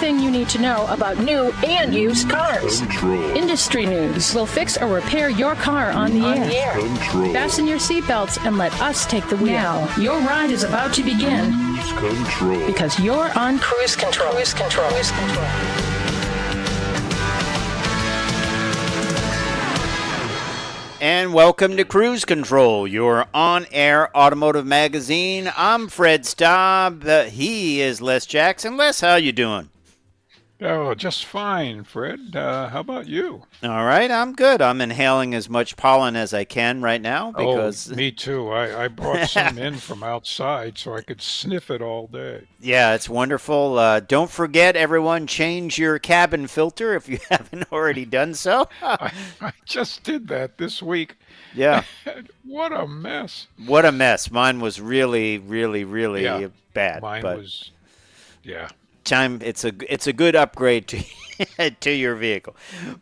everything you need to know about new and used cars. Control. Industry news. We'll fix or repair your car on the air. Control. Fasten your seatbelts and let us take the wheel. Now, your ride is about to begin. Cruise control. Because you're on cruise control. Cruise control. Cruise control. And welcome to Cruise Control, your on-air automotive magazine. I'm Fred Staab. He is Les Jackson. Les, how you doing? Oh, just fine, Fred. How about you? All right, I'm good. I'm inhaling as much pollen as I can right now because... Oh, me too. I brought some in from outside so I could sniff it all day. Yeah, it's wonderful. Don't forget, everyone, change your cabin filter if you haven't already done so. I just did that this week. Yeah. What a mess. What a mess. Mine was really, really, really bad. Mine was, It's a good upgrade to to your vehicle.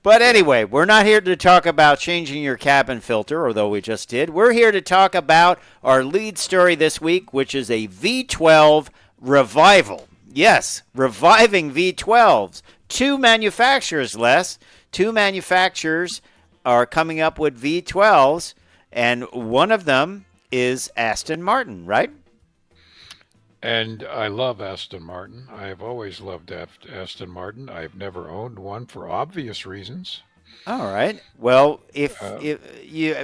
But anyway, we're not here to talk about changing your cabin filter, although we just did. We're here to talk about our lead story this week, which is a V12 Revival. Yes, reviving V12s. Two manufacturers are coming up with V12s, and one of them is Aston Martin, right? And I love Aston Martin. I have always loved Aston Martin. I've never owned one for obvious reasons. All right. Well, if you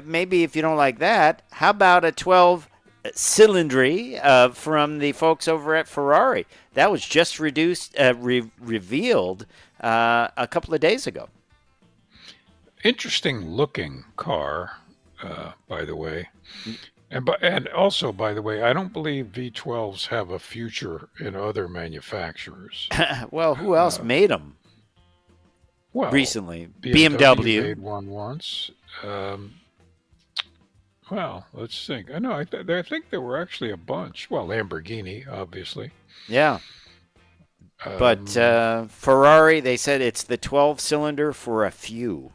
don't like that, how about a 12 cylindry from the folks over at Ferrari? That was just revealed a couple of days ago. Interesting looking car, by the way. And also, by the way, I don't believe V12s have a future in other manufacturers. Well, who else made them? Well, recently, BMW made one once. Well, let's think. I think there were actually a bunch. Well, Lamborghini, obviously. Yeah. But Ferrari, they said it's the 12-cylinder for a few.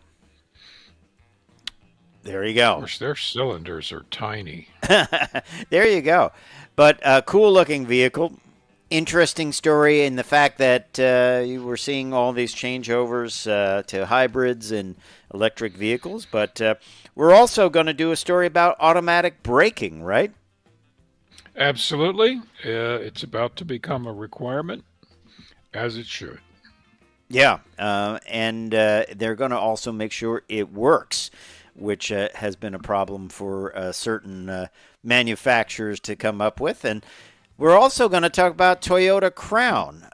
There you go. Of course, their cylinders are tiny. There you go. But a cool-looking vehicle. Interesting story in the fact that you were seeing all these changeovers to hybrids and electric vehicles. But we're also going to do a story about automatic braking, right? Absolutely. It's about to become a requirement, as it should. Yeah, and they're going to also make sure it works, which has been a problem for certain manufacturers to come up with. And we're also going to talk about Toyota Crown,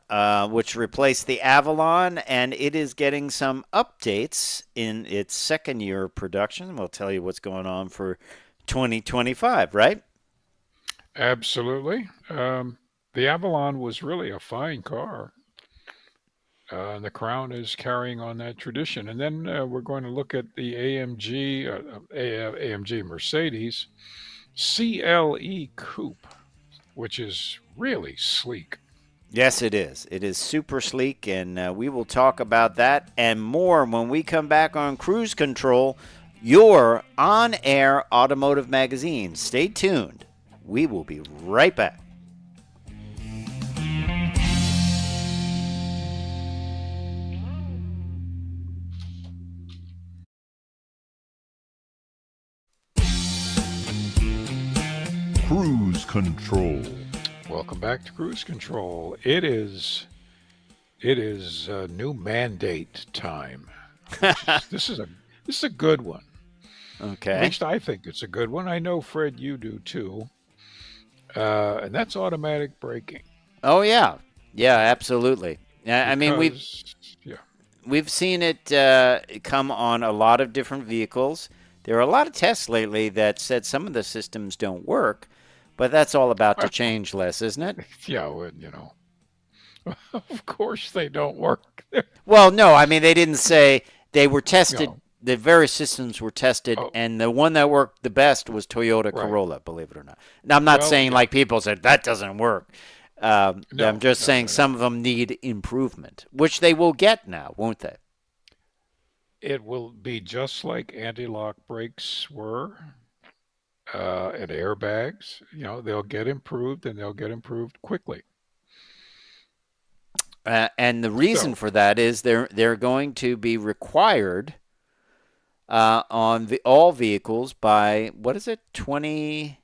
which replaced the Avalon, and it is getting some updates in its second year of production. We'll tell you what's going on for 2025, right? Absolutely. The Avalon was really a fine car. And the Crown is carrying on that tradition. And then we're going to look at the AMG Mercedes CLE Coupe, which is really sleek. Yes, it is. It is super sleek, and we will talk about that and more when we come back on Cruise Control, your on-air automotive magazine. Stay tuned. We will be right back. Cruise control. Welcome back to Cruise Control. It is new mandate time. This is a good one. Okay. At least I think it's a good one. I know, Fred, you do too. And that's automatic braking. Oh yeah, absolutely. I mean, we've seen it come on a lot of different vehicles. There are a lot of tests lately that said some of the systems don't work, but that's all about to change, Les, isn't it? Yeah, well, of course they don't work. Well, no, I mean, they didn't say they were tested. No. The various systems were tested, and the one that worked the best was Toyota Corolla, believe it or not. Now, I'm not saying like people said that doesn't work. I'm just saying some of them need improvement, which they will get now, won't they? It will be just like anti-lock brakes were and airbags. They'll get improved, and they'll get improved quickly. And the reason for that is they're going to be required on all vehicles by, what is it, 20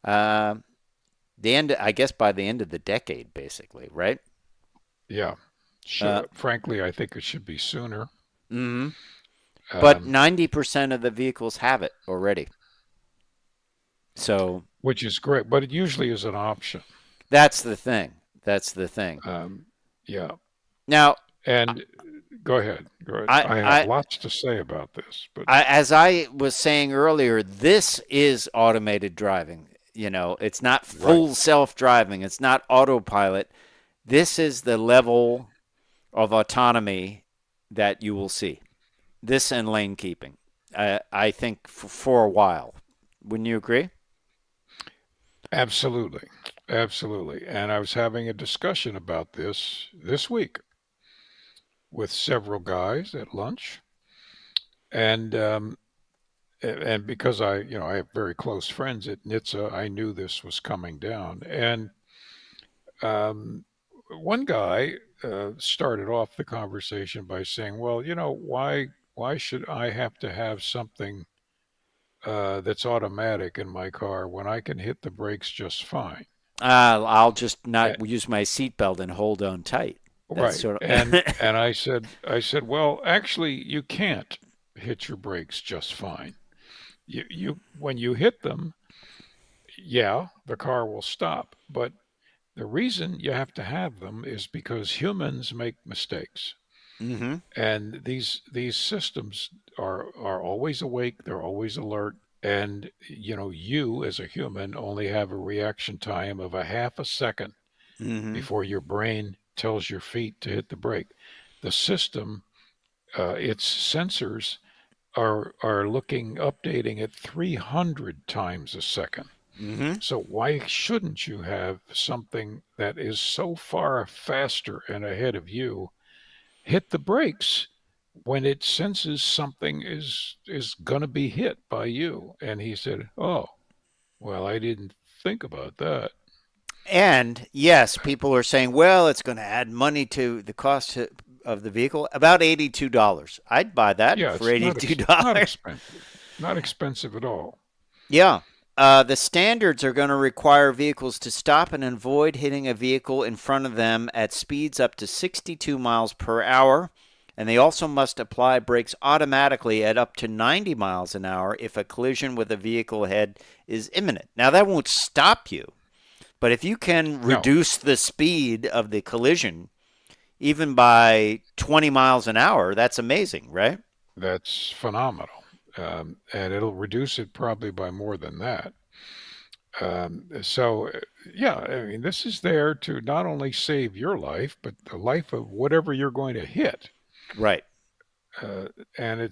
the end, I guess, by the end of the decade, basically, right? Yeah. Sure. Frankly, I think it should be sooner. Mm-hmm. But 90% of the vehicles have it already. So, which is great, but it usually is an option. That's the thing. Yeah. Now, and go ahead. I have lots to say about this, but as I was saying earlier, this is automated driving. It's not full self-driving. It's not autopilot. This is the level of autonomy that you will see. This and lane keeping. I think for a while. Wouldn't you agree? Absolutely. And I was having a discussion about this week with several guys at lunch, and because I have very close friends at NHTSA, I knew this was coming down. And one guy started off the conversation by saying, "Well, why should I have to have something that's automatic in my car when I can hit the brakes just fine?" I'll just not use my seatbelt and hold on tight. That's right. And I said, well, actually, you can't hit your brakes just fine. You when you hit them, yeah, the car will stop. But the reason you have to have them is because humans make mistakes. Mm-hmm. And these systems are always awake. They're always alert. And, you as a human only have a reaction time of a half a second before your brain tells your feet to hit the brake. The system, its sensors are updating at 300 times a second. Mm-hmm. So why shouldn't you have something that is so far faster and ahead of you hit the brakes when it senses something is going to be hit by you? And he said, "Oh, well, I didn't think about that." And yes, people are saying, well, it's going to add money to the cost of the vehicle. About $82. I'd buy that for $82. Not expensive. Not expensive at all. Yeah. The standards are going to require vehicles to stop and avoid hitting a vehicle in front of them at speeds up to 62 miles per hour. And they also must apply brakes automatically at up to 90 miles an hour if a collision with a vehicle ahead is imminent. Now, that won't stop you. But if you can reduce the speed of the collision even by 20 miles an hour, that's amazing, right? That's phenomenal. And it'll reduce it probably by more than that. So, yeah, I mean, this is there to not only save your life, but the life of whatever you're going to hit. Right. And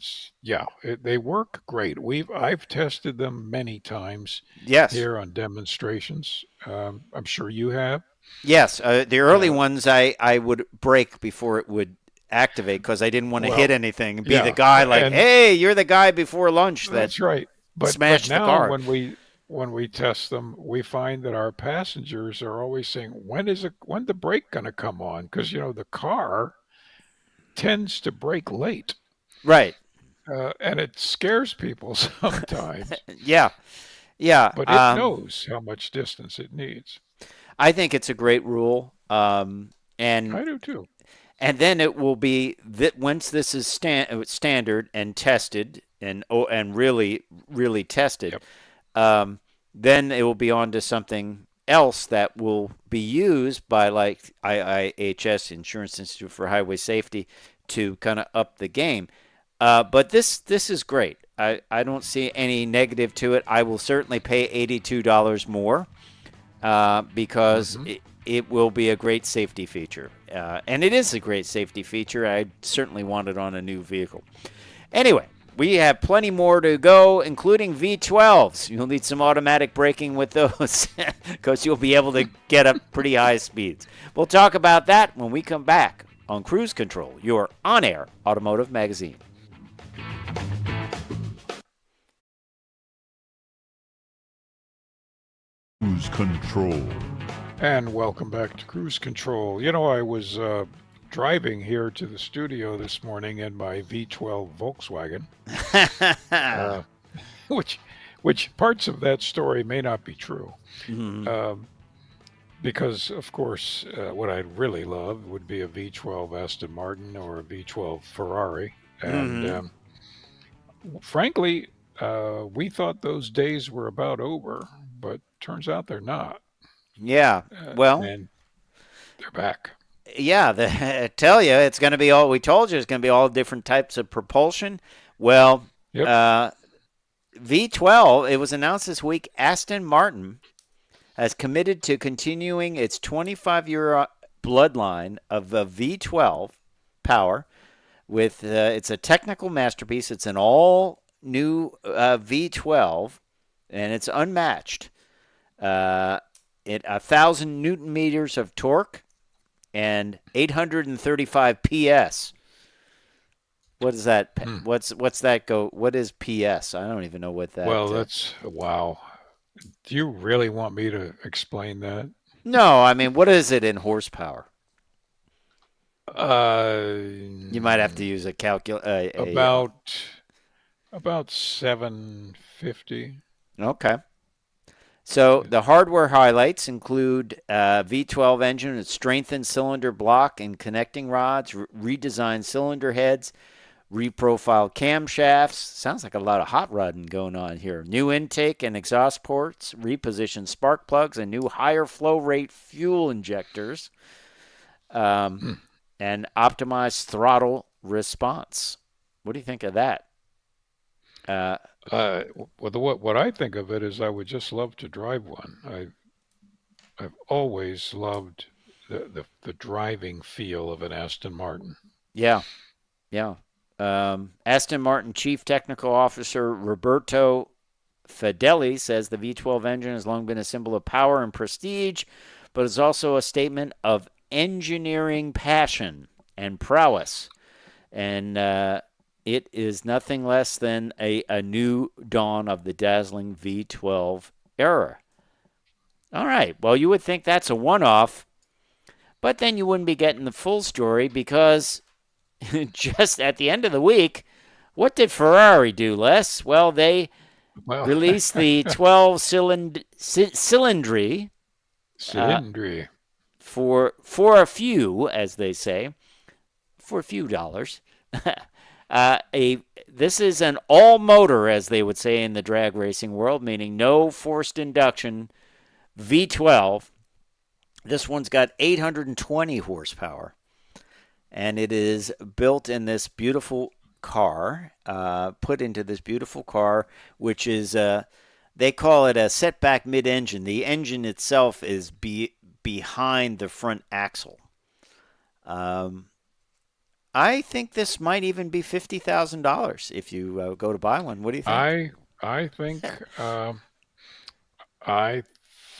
they work great. I've tested them many times. Yes. Here on demonstrations. I'm sure you have. Yes. The early ones I would brake before it would activate because I didn't want to hit anything and be the guy hey, you're the guy before lunch that's right. Smashed but now the car. when we test them, we find that our passengers are always saying, when the brake going to come on? Because the car tends to brake late. Right. And it scares people sometimes. Yeah. But it knows how much distance it needs. I think it's a great rule. And I do too. And then it will be that once this is standard and tested and really, really tested, then it will be on to something else that will be used by like IIHS, Insurance Institute for Highway Safety, to kind of up the game. But this is great. I don't see any negative to it. I will certainly pay $82 more because it will be a great safety feature. And it is a great safety feature. I certainly want it on a new vehicle. Anyway, we have plenty more to go, including V12s. You'll need some automatic braking with those because you'll be able to get up pretty high speeds. We'll talk about that when we come back on Cruise Control, your on-air automotive magazine. Cruise Control. And welcome back to Cruise Control. You know, I was driving here to the studio this morning in my V12 Volkswagen, which parts of that story may not be true. Because, of course, what I'd really love would be a V12 Aston Martin or a V12 Ferrari. And frankly, we thought those days were about over, but turns out they're not. Yeah, well, and they're back. Yeah, I tell you, it's going to be all. We told you it's going to be all different types of propulsion. Well, Yep. V12. It was announced this week. Aston Martin has committed to continuing its 25-year bloodline of V12 power. With it's a technical masterpiece. It's an all new V12, and it's unmatched. 1,000 Newton meters of torque and 835 PS. What is that? What's that go? What is PS? I don't even know what that. Well, that's wow. Do you really want me to explain that? No, I mean, what is it in horsepower? You might have to use a calculator. About 750. Okay. So the hardware highlights include V12 engine with strengthened cylinder block and connecting rods, redesigned cylinder heads, reprofiled camshafts. Sounds like a lot of hot rodding going on here. New intake and exhaust ports, repositioned spark plugs, and new higher flow rate fuel injectors, and optimized throttle response. What do you think of that? What I think of it is I would just love to drive one. I've always loved the driving feel of an Aston Martin. Yeah. Aston Martin Chief Technical Officer Roberto Fedeli says the V12 engine has long been a symbol of power and prestige, but is also a statement of engineering passion and prowess. And it is nothing less than a new dawn of the dazzling V12 era. All right. Well, you would think that's a one-off, but then you wouldn't be getting the full story because just at the end of the week, what did Ferrari do, Les? Well, they released the 12-cylindry for a few, as they say, for a few dollars. This is an all-motor, as they would say in the drag racing world, meaning no forced induction V12. This one's got 820 horsepower, and it is built in this beautiful car, put into this beautiful car, which is, they call it a setback mid-engine. The engine itself is behind the front axle. I think this might even be $50,000 if you go to buy one. What do you think? I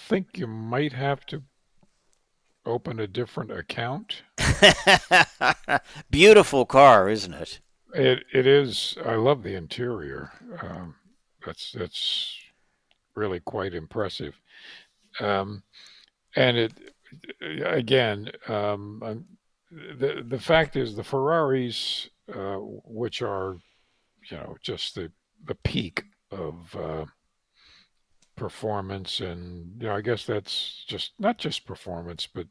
think you might have to open a different account. Beautiful car, isn't it? It is. I love the interior. That's really quite impressive. And it again. The fact is, the Ferraris, which are, just the peak of performance, and I guess that's just not just performance, but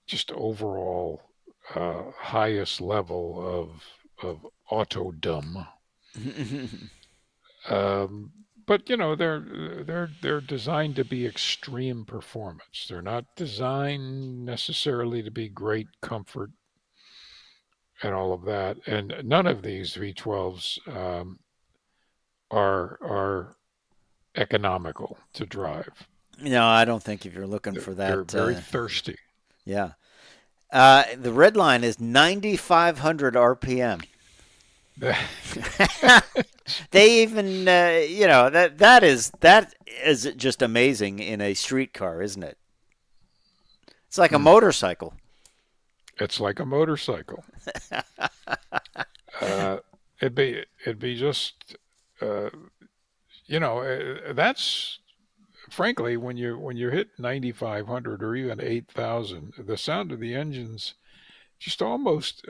just overall highest level of autodom. But they're designed to be extreme performance. They're not designed necessarily to be great comfort and all of that. And none of these V12s are economical to drive. No, I don't think if you're looking for that. They're very thirsty. Yeah. The red line is 9,500 RPM. They even, that is just amazing in a street car, isn't it? It's like a motorcycle. It's like a motorcycle. It'd be just, that's frankly, when you hit 9,500 or even 8,000, the sound of the engines just almost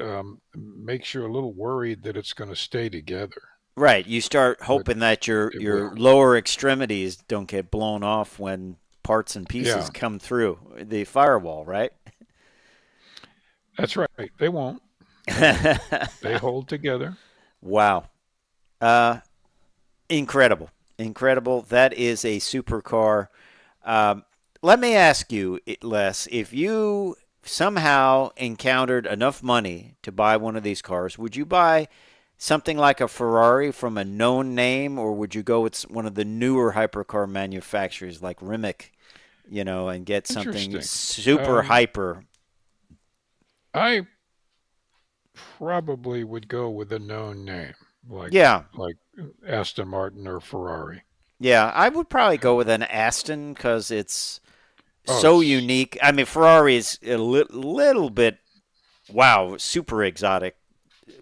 makes you a little worried that it's going to stay together. Right. You start But hoping that your it your will. lower extremities don't get blown off when parts and pieces Yeah, come through the firewall, right? that's right. They won't. They hold together. Wow. Uh, incredible. Incredible. That is a supercar. Um, Let me ask you, Les, if you somehow encountered enough money to buy one of these cars, would you buy something like a Ferrari from a known name, or would you go with one of the newer hypercar manufacturers like Rimac, and get something Interesting. super hyper? I probably would go with a known name, like Yeah. like Aston Martin or Ferrari. Yeah, I would probably go with an Aston because it's Oh, so it's unique. I mean, Ferrari is a little bit, wow, super exotic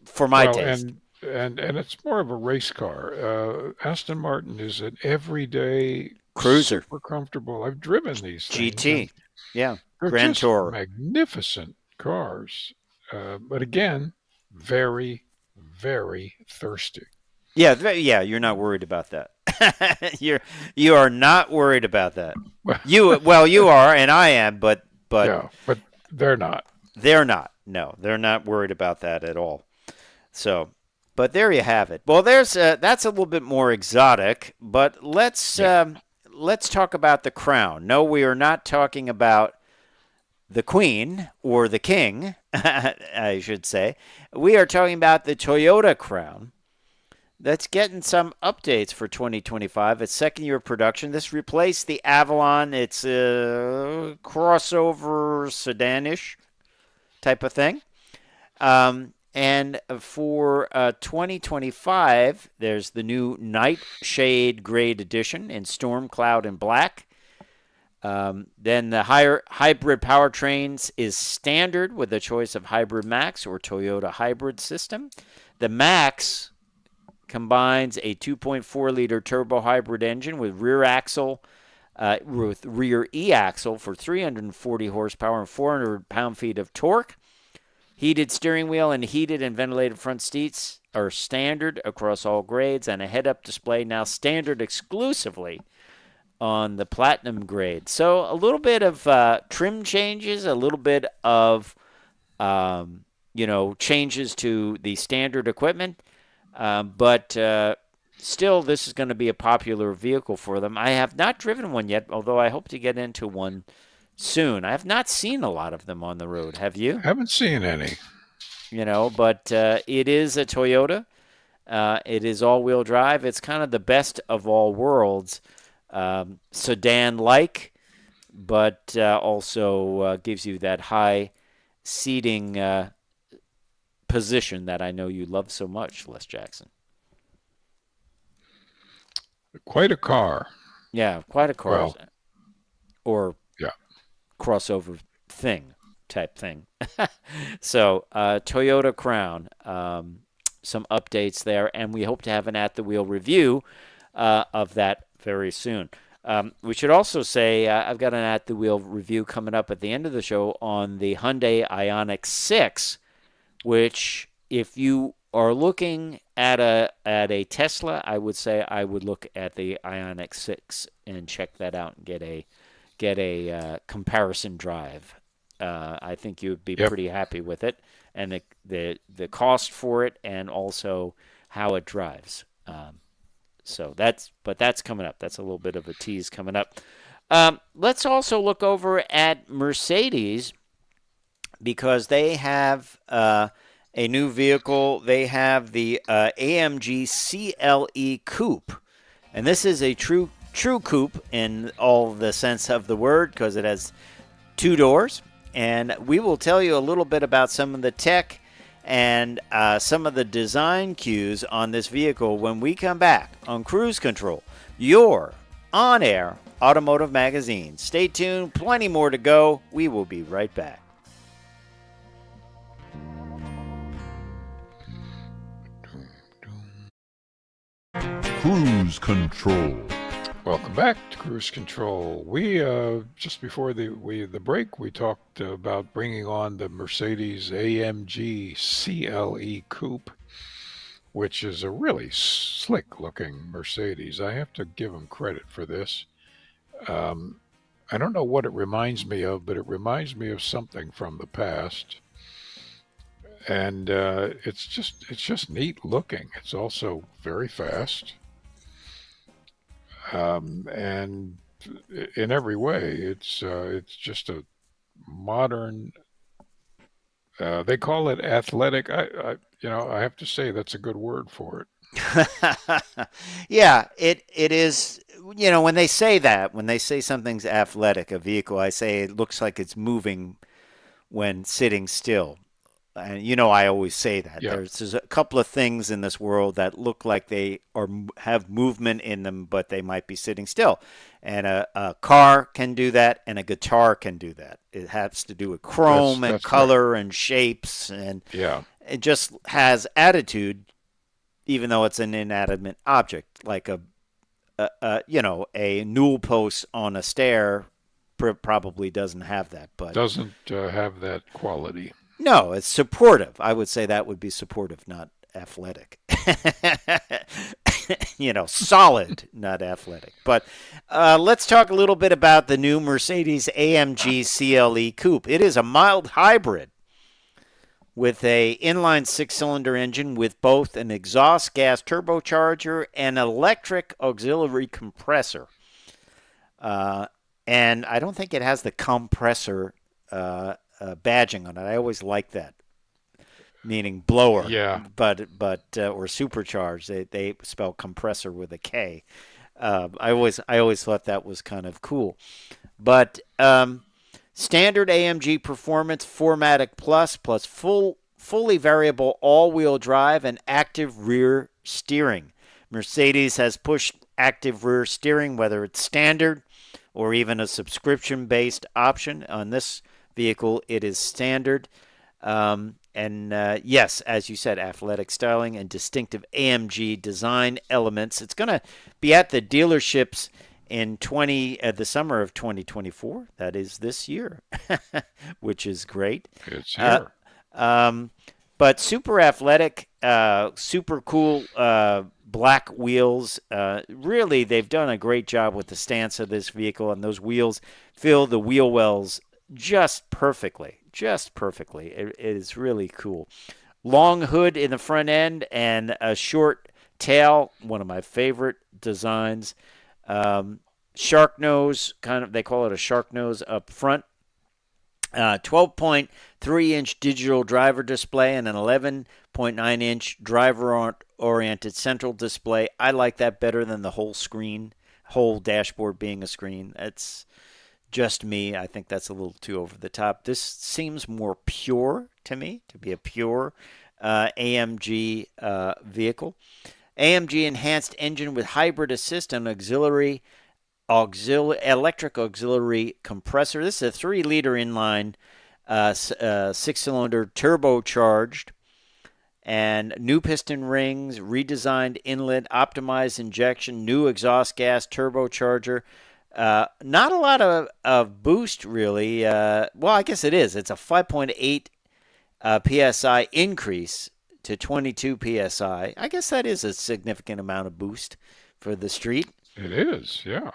for my well, taste. and it's more of a race car. Aston Martin is an everyday, Cruiser, super comfortable. I've driven these things, and GT, yeah, they're Grand just Tourer. magnificent cars. But again, very, very thirsty. Yeah, yeah, you're not worried about that. You are not worried about that. You are, and I am, but Yeah, but they're not. they're not. No, they're not worried about that at all. So, but there you have it. Well, that's a little bit more exotic, but let's talk about the Crown. No, we are not talking about the Queen or the King, I should say. We are talking about the Toyota Crown. That's getting some updates for 2025. It's second year of production. This replaced the Avalon. It's a crossover sedanish type of thing. And for 2025, there's the new Nightshade Grade Edition in Storm Cloud and Black. Then the higher hybrid powertrains is standard with a choice of Hybrid Max or Toyota Hybrid system. The Max combines a 2.4-liter turbo hybrid engine with rear e-axle for 340 horsepower and 400 pound-feet of torque. Heated steering wheel and heated and ventilated front seats are standard across all grades, and a head-up display now standard exclusively on the Platinum grade. So a little bit of trim changes, a little bit of changes to the standard equipment. But still, this is going to be a popular vehicle for them. I have not driven one yet, although I hope to get into one soon. I have not seen a lot of them on the road. Have you? Haven't seen any. But it is a Toyota. It is all-wheel drive. It's kind of the best of all worlds, sedan-like, but also gives you that high seating position that I know you love so much, Les Jackson. Quite a car. Yeah, quite a car. Well, or yeah. crossover type thing. So, Toyota Crown, some updates there, and we hope to have an at-the-wheel review of that very soon. We should also say I've got an at-the-wheel review coming up at the end of the show on the Hyundai Ioniq 6, which, if you are looking at a Tesla, I would say I would look at the Ioniq 6 and check that out and get a comparison drive. I think you would be pretty happy with it, and the cost for it, and also how it drives. So that's coming up. That's a little bit of a tease coming up. Let's also look over at Mercedes, because they have a new vehicle. They have the AMG CLE Coupe, and this is a true coupe in all the sense of the word, because it has two doors. And we will tell you a little bit about some of the tech and some of the design cues on this vehicle when we come back on Cruise Control, your on-air automotive magazine. Stay tuned. Plenty more to go. We will be right back. Cruise Control. Welcome back to Cruise Control. We just before the break, we talked about bringing on the Mercedes AMG CLE Coupe, which is a really slick-looking Mercedes. I have to give them credit for this. I don't know what it reminds me of, but it reminds me of something from the past. And it's just neat looking. It's also very fast. And in every way, it's just a modern. They call it athletic. I have to say that's a good word for it. Yeah, it is. When they say that, when they say something's athletic, a vehicle, I say it looks like it's moving when sitting still. And I always say that Yeah. there's a couple of things in this world that look like they have movement in them, but they might be sitting still. And a car can do that, and a guitar can do that. It has to do with chrome and That's color right. and shapes, and Yeah. it just has attitude, even though it's an inanimate object, like a newel post on a stair probably doesn't have that, but Doesn't have that quality. no, it's supportive. I would say that would be supportive, not athletic. Solid, not athletic. But let's talk a little bit about the new Mercedes AMG CLE Coupe. It is a mild hybrid with a inline six-cylinder engine with both an exhaust gas turbocharger and electric auxiliary compressor. And I don't think it has the compressor badging on it. I always like that, meaning blower. Yeah. But or supercharged. They spell compressor with a K. I always thought that was kind of cool. But standard AMG Performance 4MATIC Plus fully variable all-wheel drive and active rear steering. Mercedes has pushed active rear steering, whether it's standard or even a subscription-based option. On this vehicle, it is standard. Yes, as you said, athletic styling and distinctive AMG design elements. It's going to be at the dealerships in the summer of 2024. That is this year, which is great. It's here. But super athletic, super cool black wheels. Really, they've done a great job with the stance of this vehicle, and those wheels fill the wheel wells just perfectly. It is really cool. Long hood in the front end and a short tail, one of my favorite designs. Shark nose, they call it a shark nose up front. 12.3-inch digital driver display and an 11.9-inch driver-oriented central display. I like that better than the whole dashboard being a screen. That's just me. I think that's a little too over the top. This seems more pure to me, to be a pure AMG vehicle. AMG enhanced engine with hybrid assist and electric auxiliary compressor. This is a 3-liter inline 6-cylinder turbocharged, and new piston rings, redesigned inlet, optimized injection, new exhaust gas turbocharger. Not a lot of boost, really. Well, I guess it is. It's a 5.8 PSI increase to 22 PSI. I guess that is a significant amount of boost for the street. It is, yeah.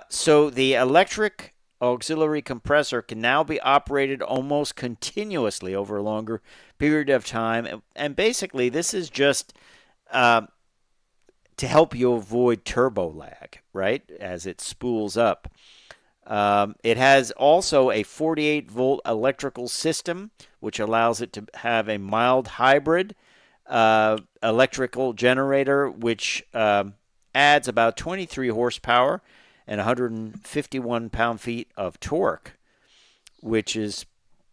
So the electric auxiliary compressor can now be operated almost continuously over a longer period of time. And basically, this is just to help you avoid turbo lag, right, as it spools up. It has also a 48-volt electrical system, which allows it to have a mild hybrid electrical generator, which adds about 23 horsepower and 151 pound-feet of torque, which is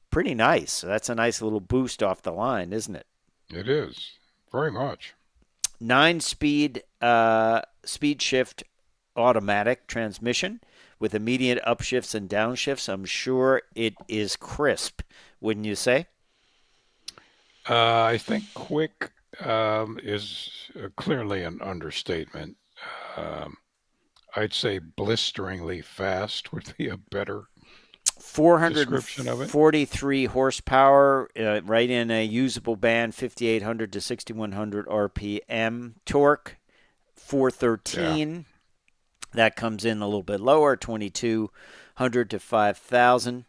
pretty nice. So that's a nice little boost off the line, isn't it? It is, very much. 9-speed speed shift automatic transmission with immediate upshifts and downshifts. I'm sure it is crisp, wouldn't you say? I think quick is clearly an understatement. I'd say blisteringly fast would be a better description of it. 443 horsepower, right in a usable band, 5,800 to 6,100 RPM. Torque, 413. Yeah. That comes in a little bit lower, 2,200 to 5,000.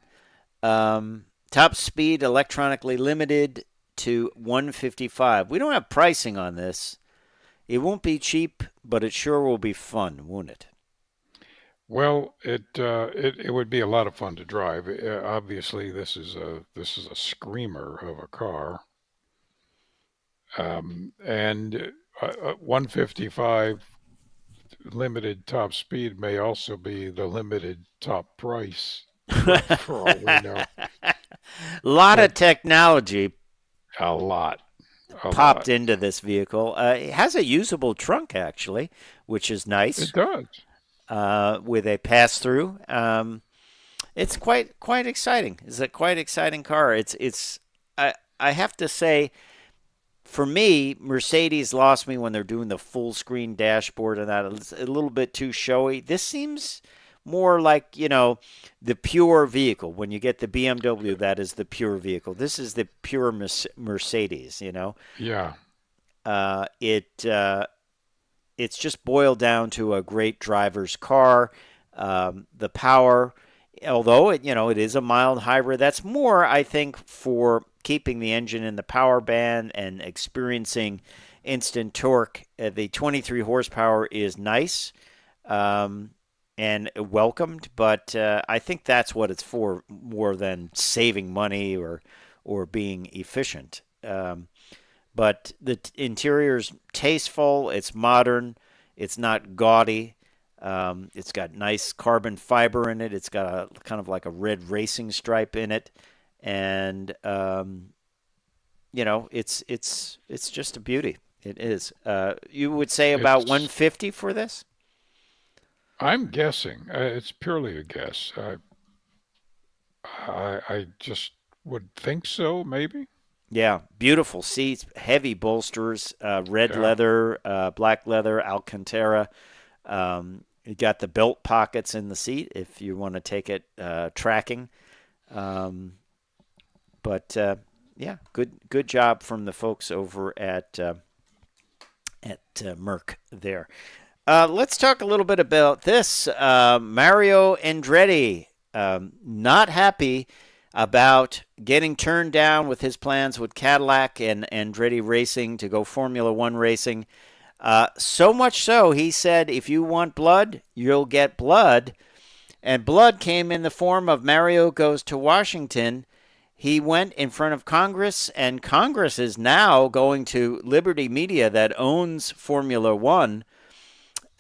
Top speed, electronically limited to 155. We don't have pricing on this. It won't be cheap, but it sure will be fun, won't it? Well, it would be a lot of fun to drive. Obviously, this is a screamer of a car, and 155 limited top speed may also be the limited top price for all we know. A lot of technology. A lot. Popped into this vehicle. It has a usable trunk, actually, which is nice. It does. With a pass-through. It's quite exciting. It's a quite exciting car. I have to say, for me, Mercedes lost me when they're doing the full-screen dashboard and that. It's a little bit too showy. This seems more like, the pure vehicle. When you get the BMW, that is the pure vehicle. This is the pure Mercedes, Yeah. It's just boiled down to a great driver's car. The power, although it is a mild hybrid, that's more, I think, for keeping the engine in the power band and experiencing instant torque. The 23 horsepower is nice and welcomed, but I think that's what it's for, more than saving money or being efficient. But the interior's tasteful, it's modern, it's not gaudy, it's got nice carbon fiber in it, it's got a kind of like a red racing stripe in it, and it's just a beauty. It is. You would say about 150 for this? I'm guessing. It's purely a guess. I just would think so, maybe. Yeah, beautiful seats, heavy bolsters, red leather, black leather, Alcantara. You got the belt pockets in the seat if you want to take it tracking. But good job from the folks over at Merck there. Let's talk a little bit about this. Mario Andretti, not happy about getting turned down with his plans with Cadillac and Andretti Racing to go Formula One racing. So much so, he said, if you want blood, you'll get blood. And blood came in the form of Mario goes to Washington. He went in front of Congress, and Congress is now going to Liberty Media that owns Formula One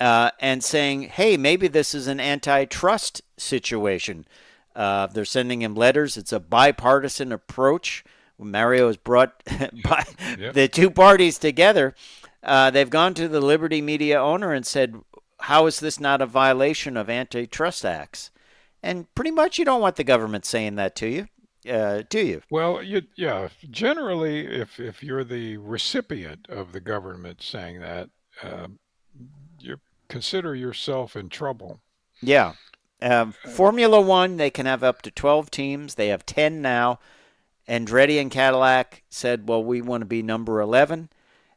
and saying, hey, maybe this is an antitrust situation. They're sending him letters. It's a bipartisan approach. Mario has brought the two parties together. They've gone to the Liberty Media owner and said, how is this not a violation of antitrust acts? And pretty much you don't want the government saying that to you, do you? Well, generally, if you're the recipient of the government saying that, you consider yourself in trouble. Yeah. Formula One, they can have up to 12 teams. They have 10 now. Andretti and Cadillac said, well, we want to be number 11.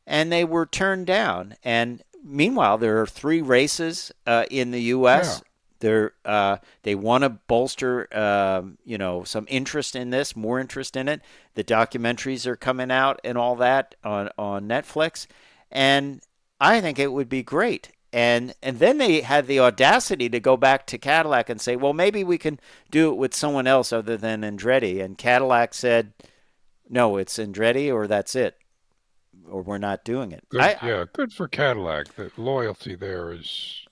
And they were turned down. And meanwhile, there are 3 races in the U.S. Yeah. They want to bolster, some interest in this, more interest in it. The documentaries are coming out and all that on Netflix. And I think it would be great. And then they had the audacity to go back to Cadillac and say, well, maybe we can do it with someone else other than Andretti. And Cadillac said, no, it's Andretti or that's it. Or we're not doing it. Good for Cadillac. The loyalty there is...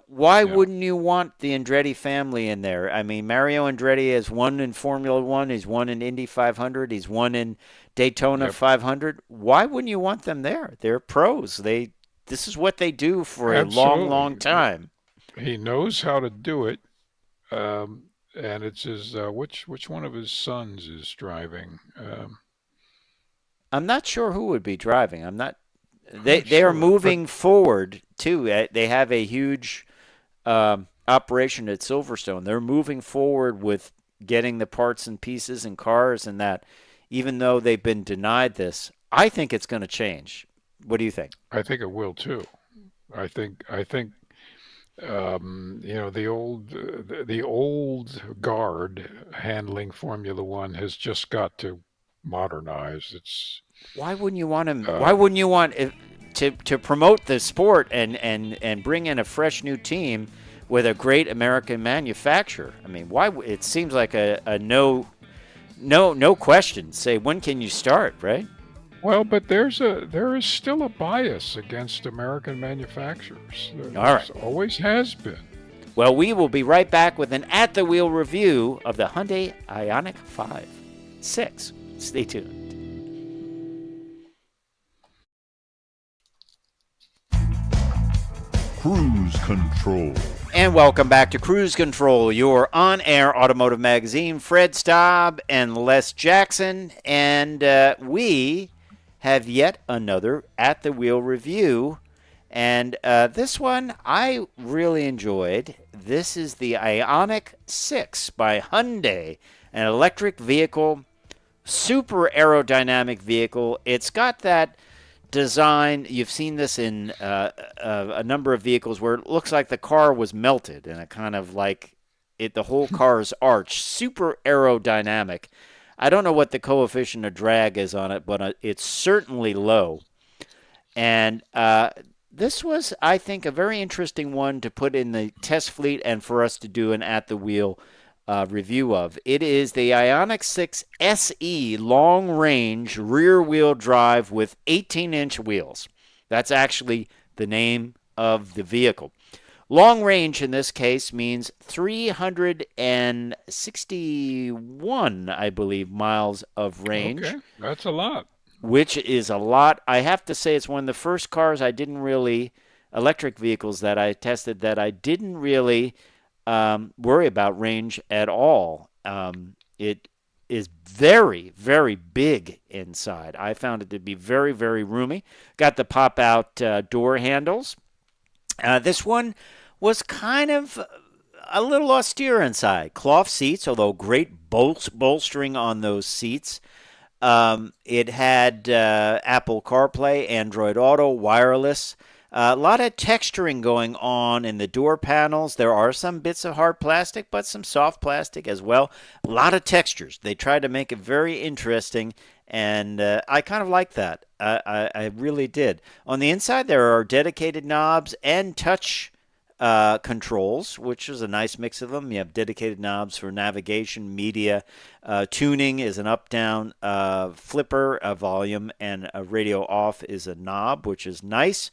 Why wouldn't you want the Andretti family in there? I mean, Mario Andretti has won in Formula One. He's won in Indy 500. He's won in Daytona 500. Why wouldn't you want them there? They're pros. This is what they do for a long, long time. He knows how to do it. And it's his, which one of his sons is driving? I'm not sure who would be driving. They are moving forward too. They have a huge operation at Silverstone. They're moving forward with getting the parts and pieces and cars and that, even though they've been denied this. I think it's going to change. What do you think? I think it will too. I think the old guard handling Formula One has just got to modernize. It's Why wouldn't you want to? Why wouldn't you want to promote the sport and bring in a fresh new team with a great American manufacturer? I mean, why? It seems like a no question. Say, when can you start, right? Well, but there is still a bias against American manufacturers. There All right. Always has been. Well, we will be right back with an at-the-wheel review of the Hyundai Ioniq 6. Stay tuned. Cruise Control. And welcome back to Cruise Control, your on-air automotive magazine. Fred Staab and Les Jackson, and we have yet another at-the-wheel review. And this one I really enjoyed. This is the Ioniq 6 by Hyundai, an electric vehicle, super aerodynamic vehicle. It's got that design. You've seen this in a number of vehicles where it looks like the car was melted, and it kind of like the whole car is arched. Super aerodynamic. I don't know what the coefficient of drag is on it, but it's certainly low. And this was, I think, a very interesting one to put in the test fleet and for us to do an at-the-wheel review of. It is the Ioniq 6 SE long-range rear-wheel drive with 18-inch wheels. That's actually the name of the vehicle. Long range in this case means 361, I believe, miles of range. Okay, that's a lot. Which is a lot. I have to say it's one of the first cars electric vehicles that I tested that I didn't really worry about range at all. It is very, very big inside. I found it to be very, very roomy. Got the pop-out door handles. This one was kind of a little austere inside. Cloth seats, although great bolstering on those seats. It had Apple CarPlay, Android Auto, wireless. A lot of texturing going on in the door panels. There are some bits of hard plastic, but some soft plastic as well. A lot of textures. They tried to make it very interesting, and I kind of like that. I really did. On the inside, there are dedicated knobs and touch controls, which is a nice mix of them. You have dedicated knobs for navigation, media, tuning is an up-down flipper, a volume, and a radio off is a knob, which is nice.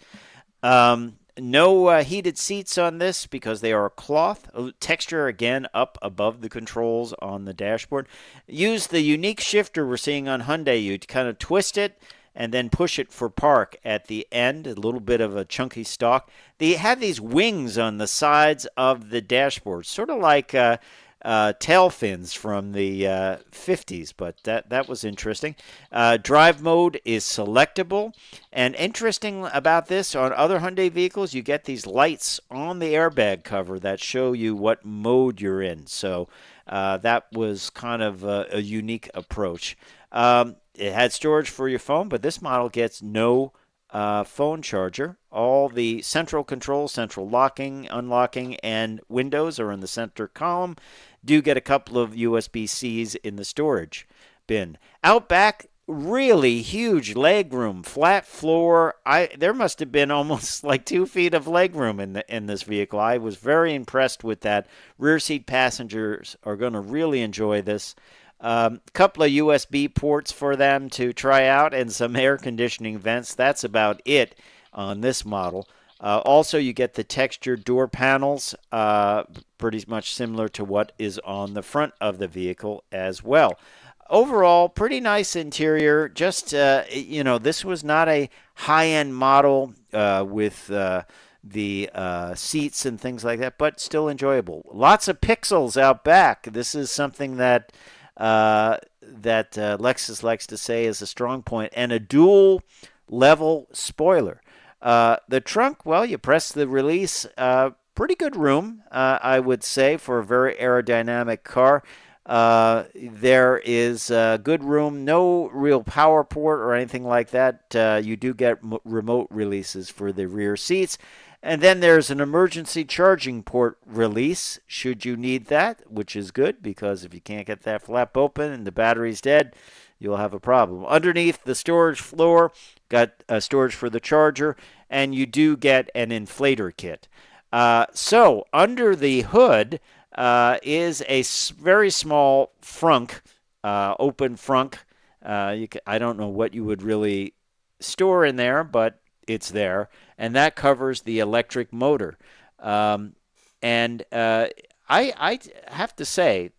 No heated seats on this because they are cloth. Texture, again, up above the controls on the dashboard. Use the unique shifter we're seeing on Hyundai. You kind of twist it and then push it for park at the end, a little bit of a chunky stalk. They have these wings on the sides of the dashboard, sort of like tail fins from the 50s, but that was interesting. Drive mode is selectable, and interesting about this, on other Hyundai vehicles, you get these lights on the airbag cover that show you what mode you're in, so that was kind of a unique approach. It had storage for your phone, but this model gets no phone charger. All the central controls, central locking, unlocking, and windows are in the center column. Do get a couple of USB-Cs in the storage bin. Out back, really huge leg room, flat floor. There must have been almost like 2 feet of leg room in this vehicle. I was very impressed with that. Rear seat passengers are going to really enjoy this. Couple of USB ports for them to try out and some air conditioning vents. That's about it on this model. Also, you get the textured door panels, pretty much similar to what is on the front of the vehicle as well. Overall, pretty nice interior. Just, this was not a high-end model with the seats and things like that, but still enjoyable. Lots of pixels out back. This is something that Lexus likes to say is a strong point, and a dual level spoiler. The trunk, well, you press the release pretty good room, I would say, for a very aerodynamic car. There is good room, no real power port or anything like that. You do get remote releases for the rear seats. And then there's an emergency charging port release should you need that, which is good because if you can't get that flap open and the battery's dead, you'll have a problem. Underneath the storage floor, got storage for the charger, and you do get an inflator kit. So under the hood is a very small frunk, open frunk. I don't know what you would really store in there, but it's there, and that covers the electric motor. And I have to say,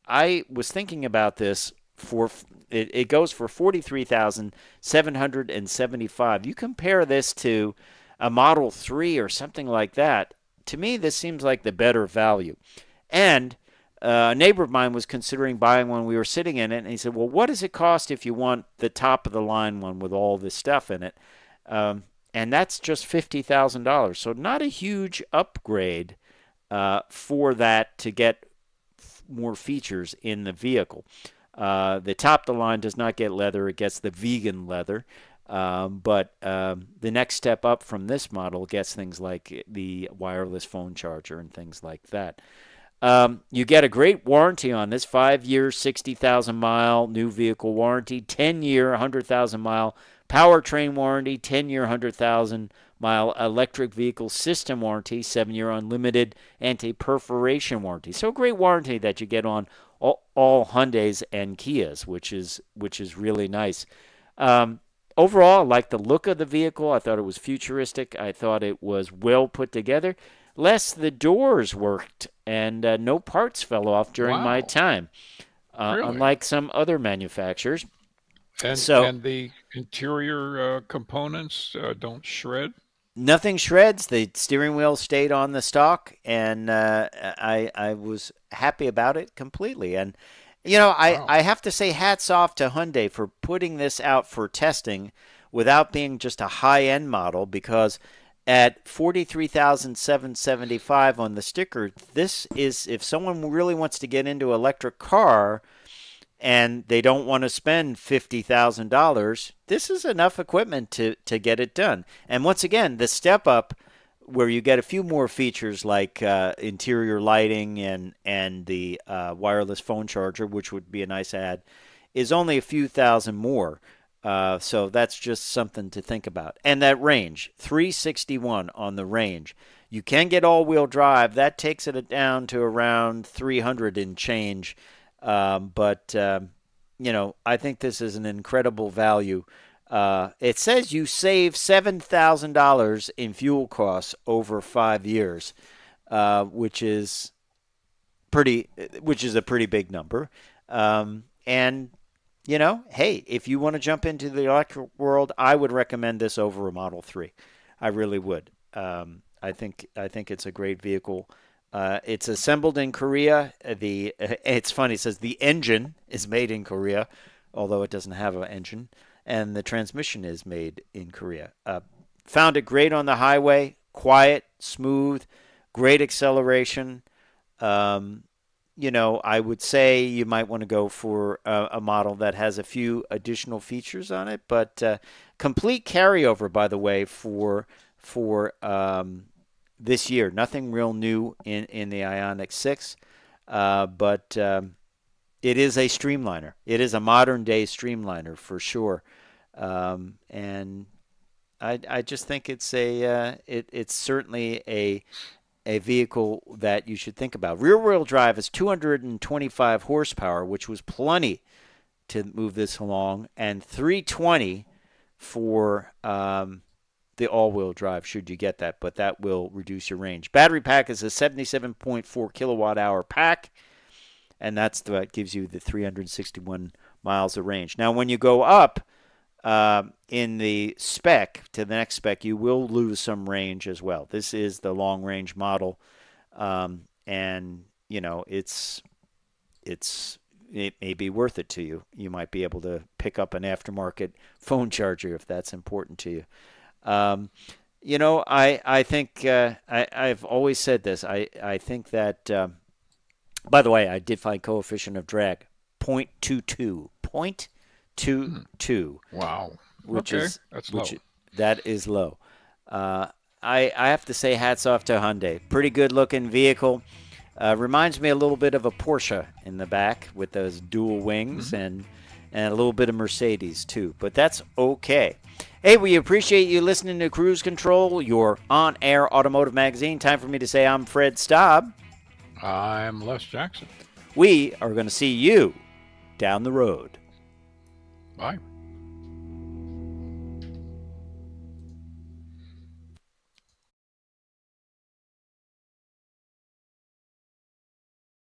I was thinking about this for it goes for $43,775. You compare this to a Model 3 or something like that. To me, this seems like the better value. And a neighbor of mine was considering buying one. We were sitting in it, and he said, well, what does it cost if you want the top-of-the-line one with all this stuff in it? And that's just $50,000. So not a huge upgrade for that to get more features in the vehicle. The top-of-the-line does not get leather. It gets the vegan leather. But the next step up from this model gets things like the wireless phone charger and things like that. You get a great warranty on this, 5 years, 60,000-mile new vehicle warranty, 10-year, 100,000-mile powertrain warranty, 10-year, 100,000-mile electric vehicle system warranty, 7-year unlimited anti-perforation warranty. So a great warranty that you get on all Hyundais and Kias, which is really nice. Overall, I like the look of the vehicle. I thought it was futuristic. I thought it was well put together. Less the doors worked, and no parts fell off during my time, Really? unlike some other manufacturers. And the interior components don't shred? Nothing shreds. The steering wheel stayed on the stock, and I was happy about it completely. And, I have to say hats off to Hyundai for putting this out for testing without being just a high-end model, because at $43,775 on the sticker, this is, if someone really wants to get into an electric car and they don't want to spend $50,000, this is enough equipment to get it done. And once again, the step up where you get a few more features like interior lighting and the wireless phone charger, which would be a nice add, is only a few thousand more. So that's just something to think about. And that range, 361 on the range. You can get all-wheel drive. That takes it down to around 300 and change. But I think this is an incredible value. It says you save $7,000 in fuel costs over 5 years, which is a pretty big number. And hey, if you want to jump into the electric world, I would recommend this over a Model 3. I really would. I think it's a great vehicle. It's assembled in Korea. It's funny. It says the engine is made in Korea, although it doesn't have an engine, and the transmission is made in Korea. Found it great on the highway, quiet, smooth, great acceleration. I would say you might want to go for a model that has a few additional features on it, but complete carryover, by the way, for this year. Nothing real new in the Ioniq 6, but it is a streamliner. It is a modern-day streamliner for sure, and I just think it's it's certainly a vehicle that you should think about. Rear-wheel drive is 225 horsepower, which was plenty to move this along, and 320 for the all-wheel drive, should you get that, but that will reduce your range. Battery pack is a 77.4 kilowatt-hour pack, and that's what gives you the 361 miles of range. Now, when you go up in the spec to the next spec, you will lose some range as well. This is the long-range model, and it may be worth it to you. You might be able to pick up an aftermarket phone charger if that's important to you. I think I've always said this. I think that, by the way, I did find coefficient of drag 0.22. 0.22. Wow. Which okay. is That's which low. that is low. I have to say hats off to Hyundai. Pretty good looking vehicle. Reminds me a little bit of a Porsche in the back with those dual wings and a little bit of Mercedes too. But that's okay. Hey, we appreciate you listening to Cruise Control, your on-air automotive magazine. Time for me to say I'm Fred Staab. I'm Les Jackson. We are going to see you down the road. Bye.